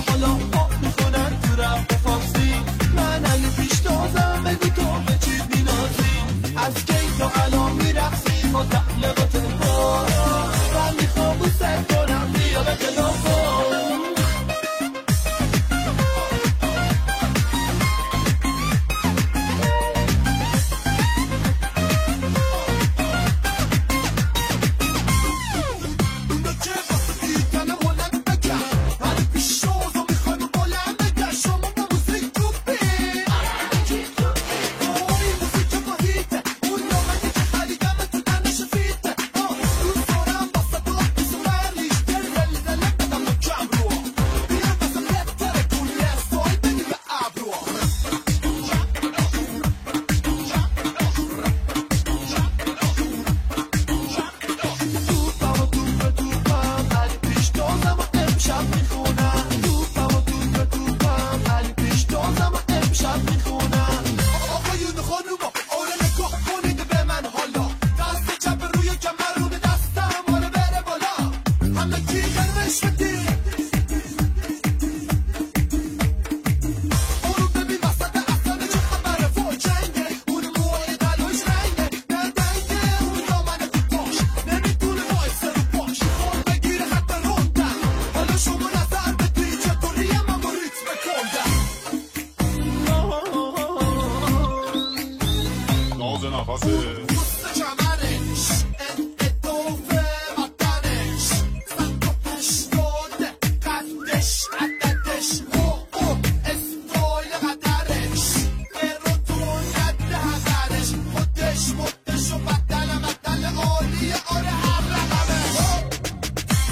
حالا پاپ میکنن تو رپ فارسی. من اگه پیش تازم بگو تو به چی بینازی. از کی تا الان میرقصی با تبلیغات ما. من میخوام بوست کنم بیا به خلافا.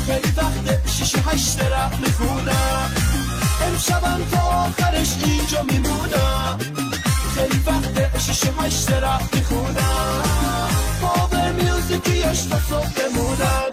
خیلی وقت 6-8 رپ میخونم. امشبم تا آخرش اینجا میمونم. خیلی وقت 6-8 رپ میخونم. پاور میوزیکیش تا صبح بمونم.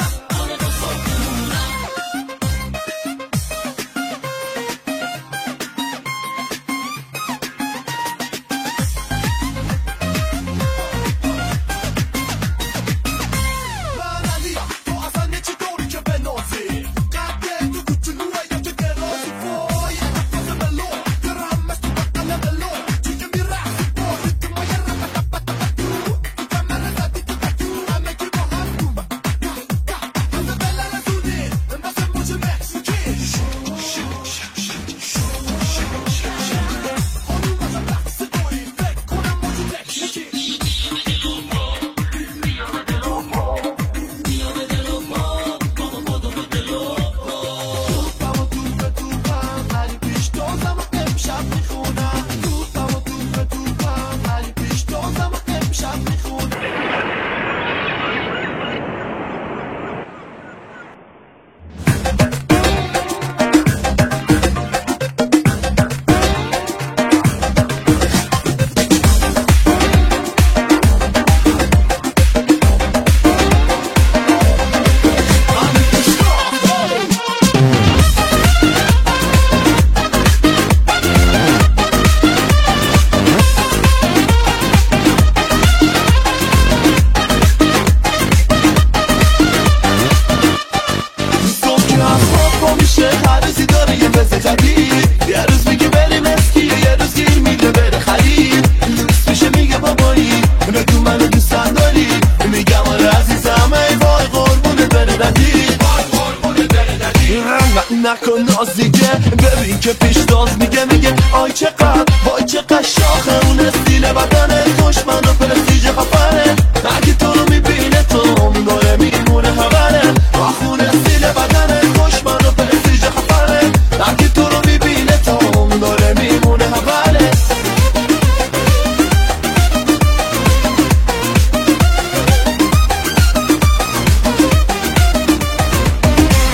نکن ناز دیگه، ببین که پیشتاز میگه آی چقدر وای چقدر شاخه اون استیل بدنه، دشمن و پرستیژ خفنه، اگه تو رو میبینه تو داره میمونه خبره، آخون استیل بدنه، دشمن و پرستیژ خفنه، اگه تو رو میبینه تو داره میمونه خبره.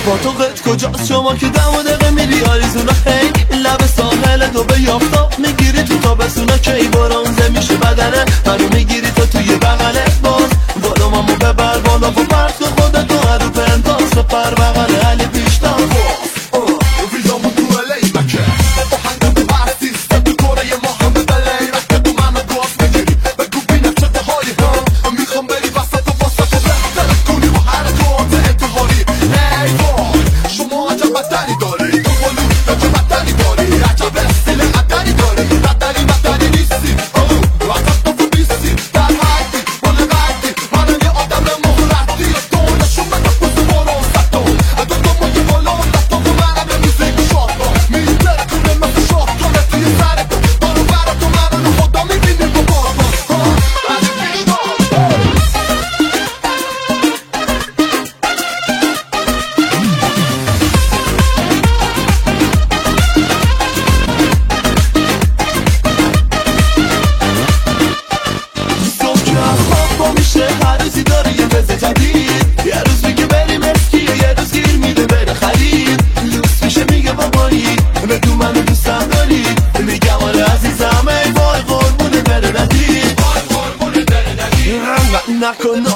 با تو قد کجاست شما که دم و دقه میری آریزونا هی لب ساحل تو به یافتاب میگیری تو تابستونا کی برانزه میشه بدنه، منو میگیری تو توی بغله باز بالا مامو ببر بالا و پرد کن خودتو هر رو پرنتاز پر بغله علی پیشتاز ویزامو تو الی مکه آهنگم تو برسیسته تو کره ما هم ببلی مکه تو منو گاز بگیری بگو بینم چه دهایی هم میخوام بری وسط و واسط و بهتر کنی و حرکات انتحاری. ای وای شما عجب بدنی داری تو بلو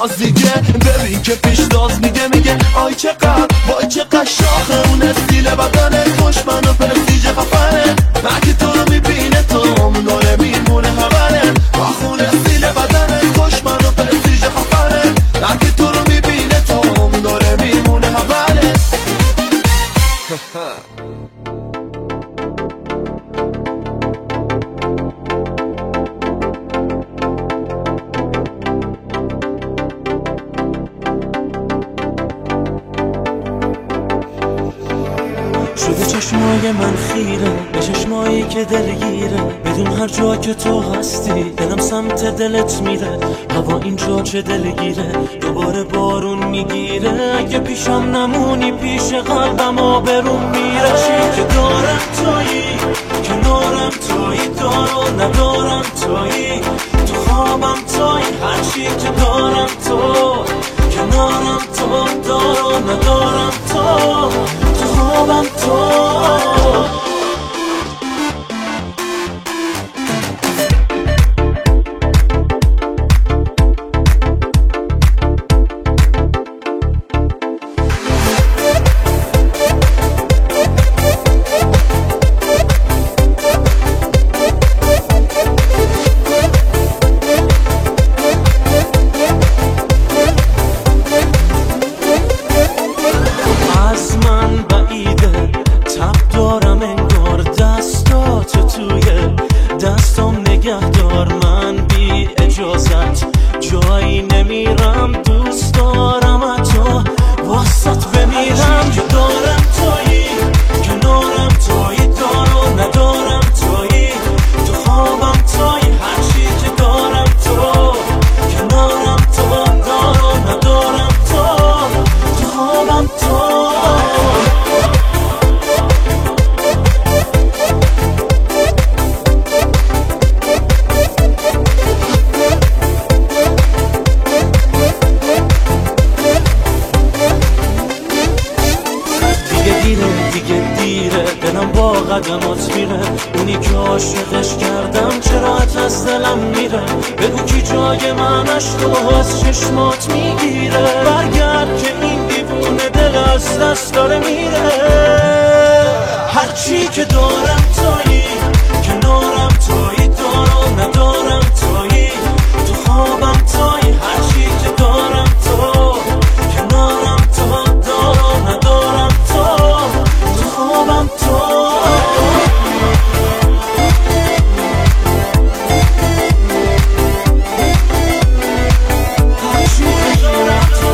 باز دیگه ببین که پیشتاز میگه آی چقدر وای چقدر شاخه اون استیل بدنه دشمن و پرستیژ خفنه اگه تو رو میبینه تو داره میمونه خبره آخون استیل بدنه دشمن و پرستیژ خفنه اگه تو رو میبینه تو داره میمونه خبره شده چشمای من خیره به چشمایی که دلگیره بدون هر جا که تو هستی دلم سمت دلت میره هوا اینجا چه دلگیره دوباره بارون میگیره اگه پیشم نمونی پیش قلبم آبروم میره چی که دارم تویی کنارم تویی دارو ندارم تویی تو خوابم تویی هرچی که دارم تو کنارم تو دارو ندارم تو خوابم تو از من بعیده تب دارم انگار دستاتو توی دستم نگه دار من بی اجازت جایی نمیرم دوست دارم تو واسط بمیرم که دارم تویی کنارم تویی دارو ندارم تویی تو خوابم تویی هرچی که دارم تو کنارم تو دارو ندارم تو خوابم تو دیگه دیره دلم با قدمات میره اونی که عاشقش کردم چرا از دلم میره بگو کی جای من عشقو از چشمات میگیره برگرد که این دیوونه دل از دست داره میره هرچی که دارم تویی کنارم تویی دارو ندارم تویی تو خوابم تویی هرچی که دارم تو کنارم تو دارو ندارم تو خوابم تو هرچی که دارم تو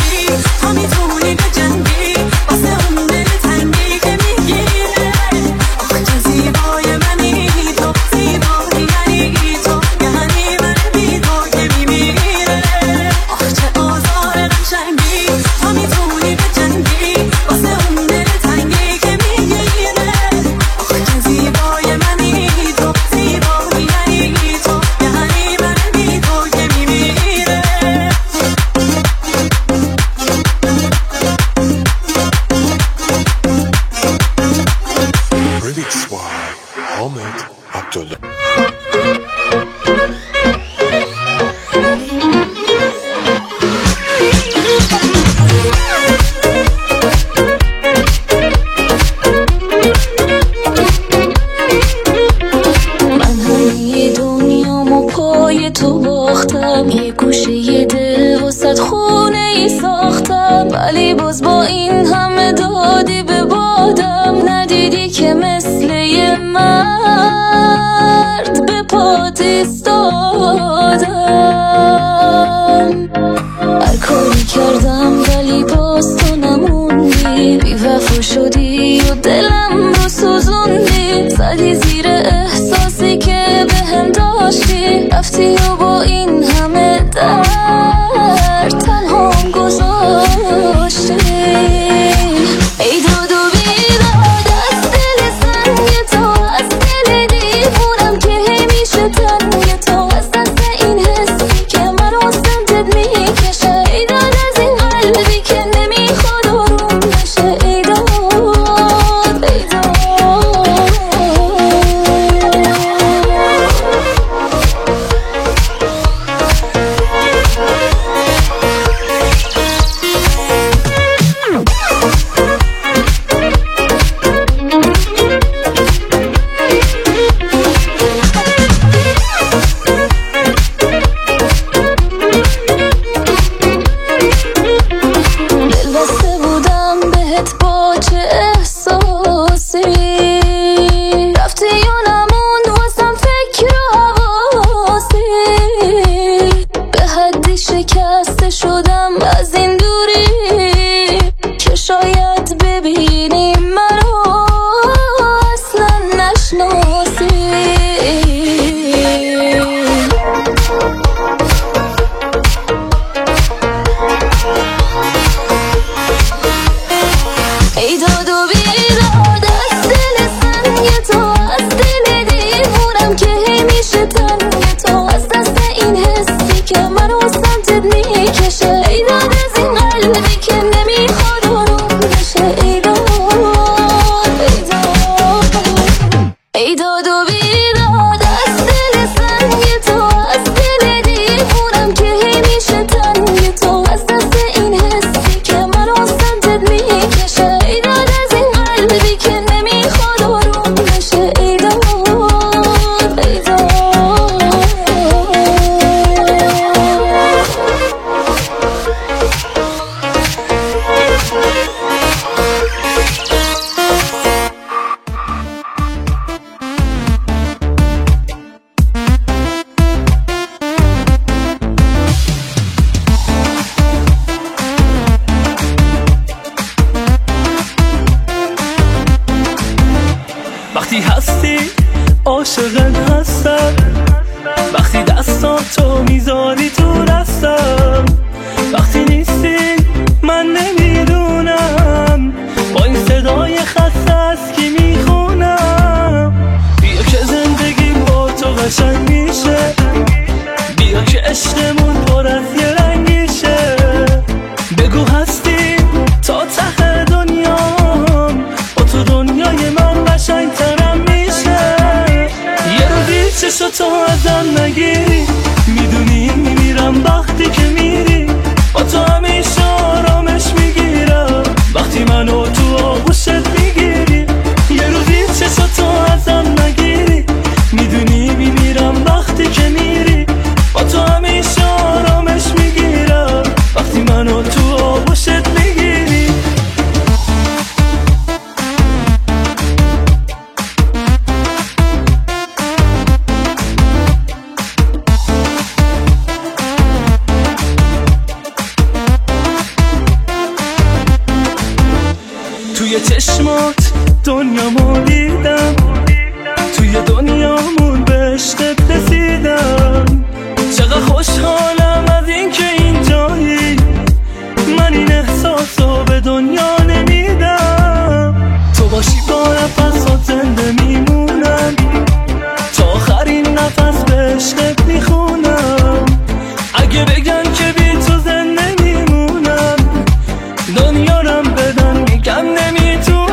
قشنگی تا میتونی به جنگی واسه اون دل تنگی که میگیره آخه چه زیبای منی تو زیبایی یعنی تو یعنی من بی تو که میمیره آخه چه آزار قشنگی تا میتونی به جنگی واسه اون دل تنگی که میگیره آخه چه زیبای منی تو زیبایی یعنی تو یعنی من بی تو که میمیره Remix by Ahmed Abdullah. من همه دنیامو پای تو باختم یه گوشه یه دل وسط خونه ای ساختم ولی باز با این همه دادی به بادم ندیدی که مثل یه مرد به پات ایستادم هر کاری کردم ولی باز تو نموندی بی وفا شدی و دلم رو سوزوندی زدی زیر احساسی که بهم داشتی رفتی و با این همه درد تنهام گذاشتی ای داد و بیداد از دل سنگ تو از دل دیوونم که همیشه تنگ تو از دست این حسی که منو سمتت میکشه ای داد از این قلبی که نمیخواد آروم بشه ای داد ای داد دل بسته بودم بهت با چه احساسی رفتی و نموند واسم فکر و حواسی به حدی شکسته شدم از این دوری که شاید ببینی منو اصلا نشناسی ای داد و بیداد از دل سنگ تو از دل دیوونم که همیشه تنگ تو از دست این حسی که منو سمتت میکشه ای داد از این قلبی که نمیخواد آروم بشه ای داد ای داد ای داد و بیداد از دل سنگ تو از دل دیوونم که همیشه تنگ تو از دست این حسی که منو سمتت میکشه ای داد از این قلبی که نمیخواد آروم بشه ای داد ای داد وقتی هستی عاشقت هستم وقتی دستاتو میذاری تو دستم وقتی نیستی من نمیدونم با این صدای خسته است که میخونم بیا که زندگی با تو قشنگ میشه بیا که عشقمون پر از یه رنگیشه بگو هستی تا ته دنیام با تو دنیای من قشنگترم میشه یه روزی چشاتو ازم نگیری میدونی میمیرم وقتی که میری با تو همیشه آرامش میگیرم وقتی منو تو آغوشت میگیری یه روزی چشاتو ازم نگیری میدونی میمیرم وقتی که میری با تو همیشه آرامش میگیرم وقتی منو تو آغوشت میگیری توی چشمات دنیامو دیدم، توی دنیامون به عشقت رسیدم. چقدر خوشحالم از این که اینجایی، من این احساسو به دنیا نمیدم. تو باشی با نفسات زنده میمونم، تا آخرین نفس به عشقت میخونم. اگه بگن که بی تو زنده میمونم، دنیارم بدن میگم نمیتونم.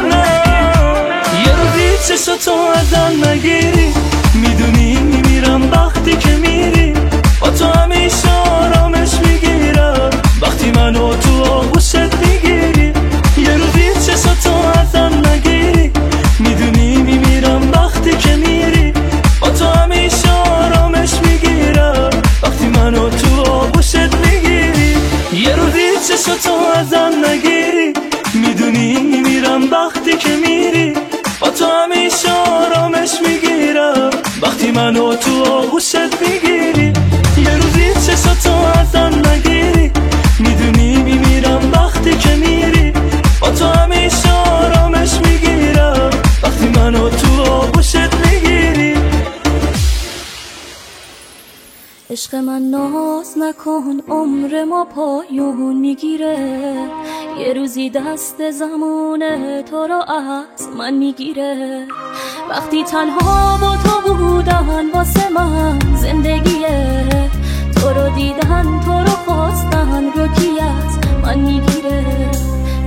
یه روزی چشتو ازم نگیری، میدونی میمیرم وقتی که میری. با تو همیشه آرامش میگیرم وقتی منو تو آغوشت میگیری. یه روزی چشتو ازم نگیری، میدونی میمیرم وقتی که میری. با تو همیشه آرامش میگیرم وقتی منو تو آغوشت میگیری. یه روزی چشتو ازم نگیری، میدونی میمیرم وقتی که میری. با تو همیشه آرامش میگیرم وقتی منو تو آغوشت میگیری. یه روزی چشتو ازم نگیری، میدونی میمیرم وقتی که میری. با تو همیشه آرامش میگیرم وقتی منو تو آغوشت میگیری. عشق من ناز نکن، عمر ما پایون میگیره. یه روزی دست زمونه تو رو از من میگیره. وقتی تنها با تو بودن واسه من زندگیه، تو رو دیدن تو رو خواستن رو کی از من میگیره.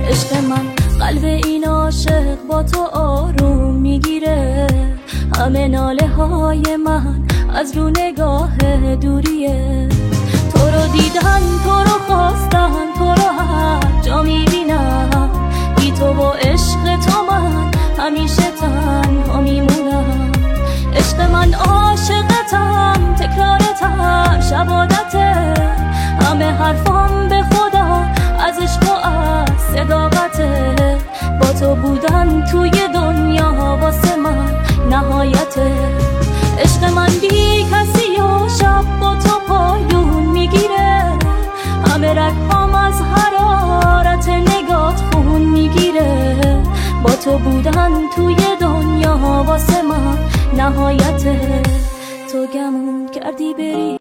عشق من قلب این عاشق با تو آروم میگیره. همه ناله های من از رو نگاه دوریه. تو رو دیدن تو رو خواستن تو رو هر جا میبینم. بی تو و عشق تو من همیشه تنها میمونم. عشق من عاشقتم، تکرارتم شبادته. همه حرفام به خدا از عشق و از صداقته. با تو بودن توی دنیا واسه من نهایته. عشق من بی کسی و شب با تو پایون میگیره. همه رگهام از حرارت نگات خون میگیره. با تو بودن توی دنیا واسه من نهایته. تو گمون کردی بری